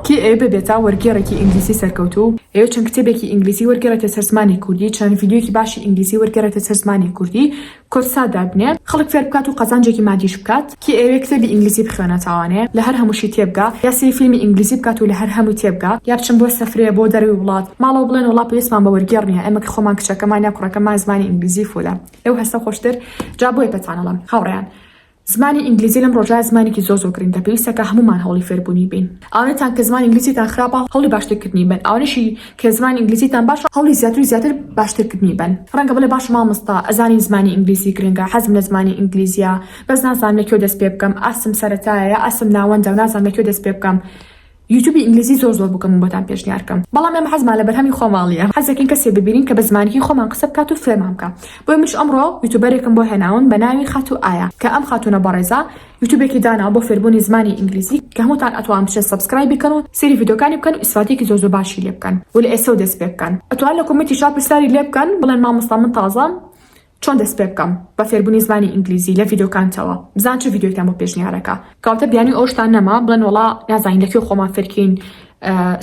کی ئێوە ببێتە وەرگێڕێکی ئینگلیزی سەرکەوتوو ئێوە چەند کتێبێکی ئینگلیزی وەرگێڕێتە سەر زمانی کوردی چەند ڤیدیۆیەکی باشی ئینگلیزی وەرگێڕێتە سەر زمانی کوردی کورسا دابنێ خەڵک فێر بکات و قەزانجێکی مادیش بکات کی ئێوە کتێبی ئینگلیزی بخوێنەتەوانێ لە هەر هەمووشی تێبگا یا سری فیلمی ئینگلیزی بکات و لە هەر هەمووی تێبگا یا بچن بۆ سەفرێ بۆ دەروی وڵات ماڵەوە بڵێن وڵا پێویستمان بە وەرگێڕ نییە ئێمە کە خۆمان کچەکەمان یا کوڕەکەمان زمانی ئینگلیزی فۆلە ئێوە هەستە خۆشتر جا بۆی پەتانەڵم هاوڕێیان زمانی ئینگلیزی لەم ڕۆژایە زمانێکی زۆر گرنگە پێویستەکە هەمومان هەوڵی فێربوونی بین ئەوانەتان کە زمان ئینگلیزیتان خراپە هەوڵی باشترکردنی بن ئەوانەشی کە زمان ئینگلیزیتان باشە هەوڵی زیاتر و زیاتر باشترکردنی بن ڕەنگە بڵێ باش مامۆستا ئەزانی زمانی ئینگلیزی گرنگە حەزم لە زمانی ئینگلیزیە بەس نازانم لەکوێ دەست پێ بکەم ئاسم سەرەتایە یا ئاسم ناوەندە و نازانم لەکوێ دەست پێ بکەم یوتیوبی ئینگلیزی زۆر بکەم بۆتان پێشنیارکەم بەڵام ئێمە حەزمان لە بەرهەمی خۆماڵیە حەزەکەین کەسێ ببینین کە بە زمانێکی خۆمان قسە بکات و فێرمان بکات بۆی منش ئەمڕۆ یوتیوبەرێکم بۆ هێناون بە ناوی خاتو ئایا کە ئەم خاتونە بەڕێزە یوتیوبێکی داناوە بۆ فێربوونی زمانی ئینگلیزی کە هەمووتان ئەتوان بچن سبسکرایب بکەن و سری ڤیدیۆکانی بکەن و ئیسفادێکی زۆر باشی لێ بکەن و لە ئێسە دەست پێ بکەن ئەتوان لە کۆمنتی شار پرسیاری لێ بکەن بڵێن مامۆستا من تازەم چۆن دەست پێ بکەم بە فێربوونی زمانی ئینگلیزی لە ڤیدیۆکانتەوە بزان چه ڤیدیۆیتان بۆ پێشنیارەکە کەواتە بیانی ئەوشتان نەما بڵێن وڵا نازانین لەکوێ خۆمان فێرکەین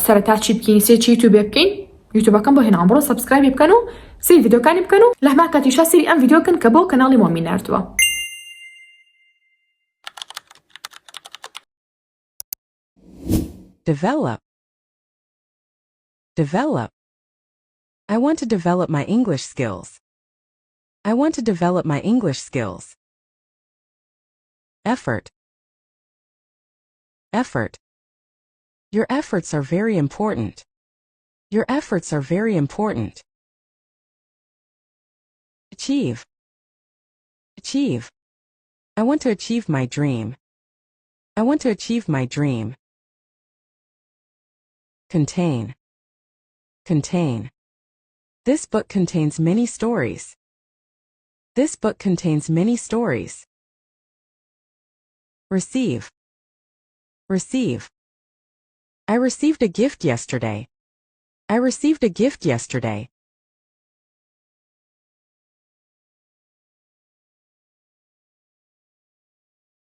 سەرەتا چی بکەین سێ یوتیوب بکەین یوتیوبەکەم بۆ هێناوە بڕۆ سبسکرایب بکەن و سری ڤیدیۆکانی بکەن و لە هەمان کاتیشا سری ئەم ڤیدیۆکن کە بۆ کەناڵی مۆمی ناردووە Develop. I want to develop my English skills. I want to develop my English skills. Effort. Your efforts are very important. Your efforts are very important. Achieve. I want to achieve my dream. I want to achieve my dream. Contain. This book contains many stories. This book contains many stories. Receive. I received a gift yesterday. I received a gift yesterday.